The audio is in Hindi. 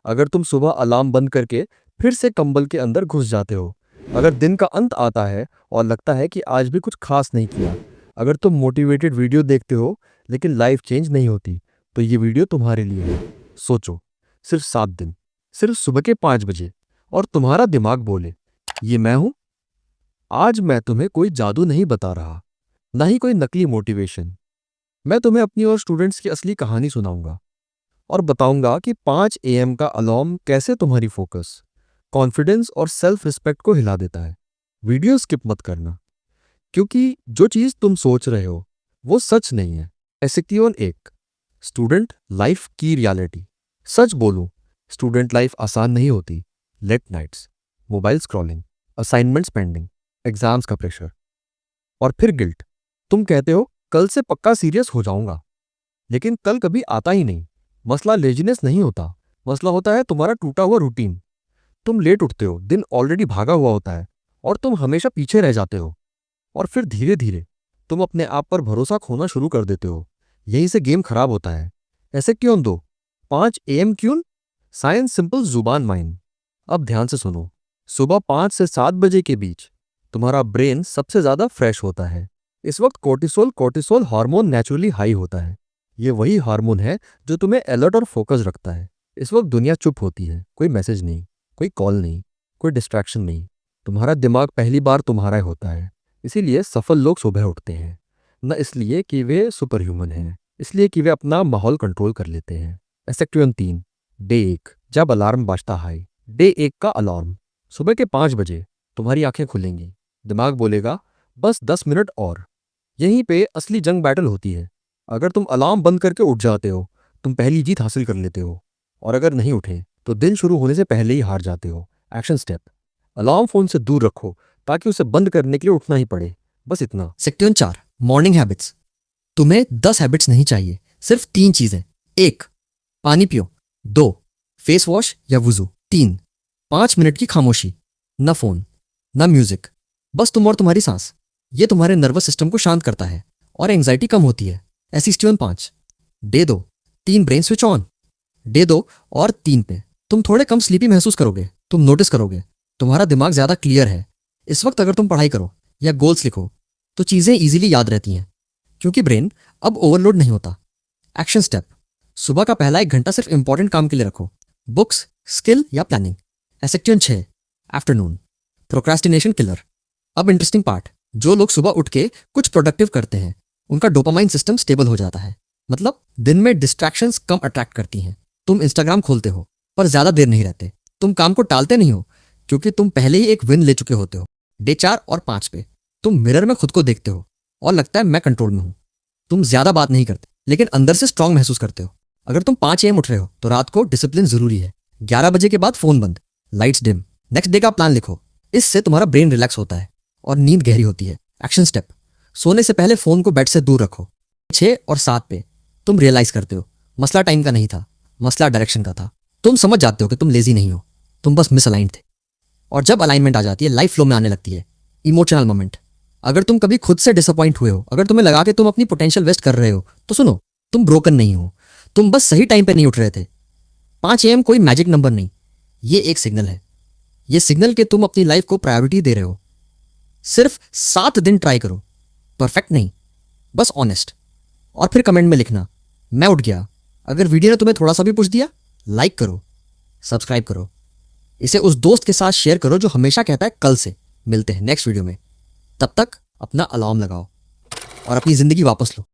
अगर तुम सुबह अलार्म बंद करके फिर से कंबल के अंदर घुस जाते हो, अगर दिन का अंत आता है और लगता है कि आज भी कुछ खास नहीं किया, अगर तुम मोटिवेटेड वीडियो देखते हो लेकिन लाइफ चेंज नहीं होती, तो ये वीडियो तुम्हारे लिए है। सोचो, सिर्फ 7 दिन, सिर्फ सुबह के 5 बजे, और तुम्हारा दिमाग बोले, ये मैं हूं। आज मैं तुम्हें कोई जादू नहीं बता रहा, ना ही कोई नकली मोटिवेशन। मैं तुम्हें अपनी और स्टूडेंट्स की असली कहानी सुनाऊंगा और बताऊंगा कि 5 AM का अलार्म कैसे तुम्हारी फोकस, कॉन्फिडेंस और सेल्फ रिस्पेक्ट को हिला देता है। वीडियो स्किप मत करना, क्योंकि जो चीज तुम सोच रहे हो वो सच नहीं है। एसेक्टियन 1, स्टूडेंट लाइफ की रियलिटी। सच बोलूं, स्टूडेंट लाइफ आसान नहीं होती। Late nights, mobile scrolling, assignments pending, exams का प्रेशर, और फिर गिल्ट। तुम कहते हो कल से पक्का सीरियस हो जाऊंगा, लेकिन कल कभी आता ही नहीं। मसला लेजीनेस नहीं होता, मसला होता है तुम्हारा टूटा हुआ रूटीन। तुम लेट उठते हो, दिन ऑलरेडी भागा हुआ होता है, और तुम हमेशा पीछे रह जाते हो। और फिर धीरे धीरे तुम अपने आप पर भरोसा खोना शुरू कर देते हो। यहीं से गेम खराब होता है। ऐसे क्यों दो 5 AM क्यों? साइंस सिंपल, जुबान माइंड। अब ध्यान से सुनो। सुबह 5 से 7 बजे के बीच तुम्हारा ब्रेन सबसे ज्यादा फ्रेश होता है। इस वक्त cortisol cortisol hormone naturally high होता है। ये वही हार्मोन है जो तुम्हें अलर्ट और फोकस रखता है। इस वक्त दुनिया चुप होती है, कोई मैसेज नहीं, कोई कॉल नहीं, कोई डिस्ट्रैक्शन नहीं। तुम्हारा दिमाग पहली बार तुम्हारा होता है। इसीलिए सफल लोग सुबह उठते हैं, न इसलिए कि वे सुपर ह्यूमन हैं, इसलिए कि वे अपना माहौल कंट्रोल कर लेते हैं। एसेक्टियन 3, डे 1, जब अलार्म बजता है। डे 1 का अलार्म सुबह के 5 बजे। तुम्हारी आंखें खुलेंगी, दिमाग बोलेगा बस 10 मिनट और। यहीं पे असली जंग बैटल होती है। अगर तुम अलार्म बंद करके उठ जाते हो, तुम पहली जीत हासिल कर लेते हो, और अगर नहीं उठे तो दिन शुरू होने से पहले ही हार जाते हो। एक्शन स्टेप: अलार्म फोन से दूर रखो ताकि उसे बंद करने के लिए उठना ही पड़े, बस इतना। Section 4, morning habits. तुम्हें 10 हैबिट्स नहीं चाहिए, सिर्फ 3 चीजें। 1, पानी पियो। 2, फेस वॉश या वुजू। 3, 5 मिनट की खामोशी। न फोन, न म्यूजिक, बस तुम और तुम्हारी सांस। ये तुम्हारे नर्वस सिस्टम को शांत करता है और एंजाइटी कम होती है। एसिस्टियन 5, day 2, 3 brain switch on. Day 2 और 3 पे तुम थोड़े कम स्लीपी महसूस करोगे। तुम नोटिस करोगे तुम्हारा दिमाग ज्यादा क्लियर है। इस वक्त अगर तुम पढ़ाई करो या गोल्स लिखो तो चीजें इजीली याद रहती हैं, क्योंकि ब्रेन अब ओवरलोड नहीं होता। एक्शन स्टेप: सुबह का पहला 1 घंटा सिर्फ इंपॉर्टेंट काम के लिए रखो, बुक्स, स्किल या planning. Section 6, afternoon, procrastination killer. अब इंटरेस्टिंग पार्ट, जो लोग सुबह उठ के कुछ प्रोडक्टिव करते हैं उनका डोपामाइन सिस्टम स्टेबल हो जाता है। मतलब दिन में डिस्ट्रैक्शंस कम अट्रैक्ट करती हैं। तुम इंस्टाग्राम खोलते हो पर ज्यादा देर नहीं रहते। तुम काम को टालते नहीं हो, क्योंकि तुम पहले ही एक विन ले चुके होते हो। डे 4 और 5 पे तुम मिरर में खुद को देखते हो और लगता है मैं कंट्रोल में हूं। तुम ज्यादा बात नहीं करते, लेकिन अंदर से स्ट्रांग महसूस करते हो। अगर तुम 5 AM उठ रहे हो तो रात को डिसिप्लिन जरूरी है। 11 बजे के बाद फोन बंद, लाइट्स डिम। नेक्स्ट डे का प्लान लिखो, इससे तुम्हारा ब्रेन रिलैक्स होता है और नींद गहरी होती है। एक्शन स्टेप: सोने से पहले फोन को बेड से दूर रखो। 6 और 7 पे तुम रियलाइज करते हो मसला टाइम का नहीं था, मसला डायरेक्शन का था। तुम समझ जाते हो कि तुम लेजी नहीं हो, तुम बस मिसअलाइंड थे। और जब अलाइनमेंट आ जाती है, लाइफ फ्लो में आने लगती है। इमोशनल मोमेंट: अगर तुम कभी खुद से डिसअपॉइंट हुए हो, अगर तुम्हें लगा कि तुम अपनी पोटेंशियल वेस्ट कर रहे हो, तो सुनो, तुम ब्रोकन नहीं हो, तुम बस सही टाइम पे नहीं उठ रहे थे। 5 AM कोई मैजिक नंबर नहीं, ये एक सिग्नल है। ये सिग्नल कि तुम अपनी लाइफ को प्रायोरिटी दे रहे हो। सिर्फ 7 दिन ट्राई करो, परफेक्ट नहीं, बस ऑनेस्ट। और फिर कमेंट में लिखना, मैं उठ गया। अगर वीडियो ने तुम्हें थोड़ा सा भी पुश दिया, लाइक करो, सब्सक्राइब करो। इसे उस दोस्त के साथ शेयर करो जो हमेशा कहता है कल से। मिलते हैं नेक्स्ट वीडियो में। तब तक अपना अलार्म लगाओ और अपनी जिंदगी वापस लो।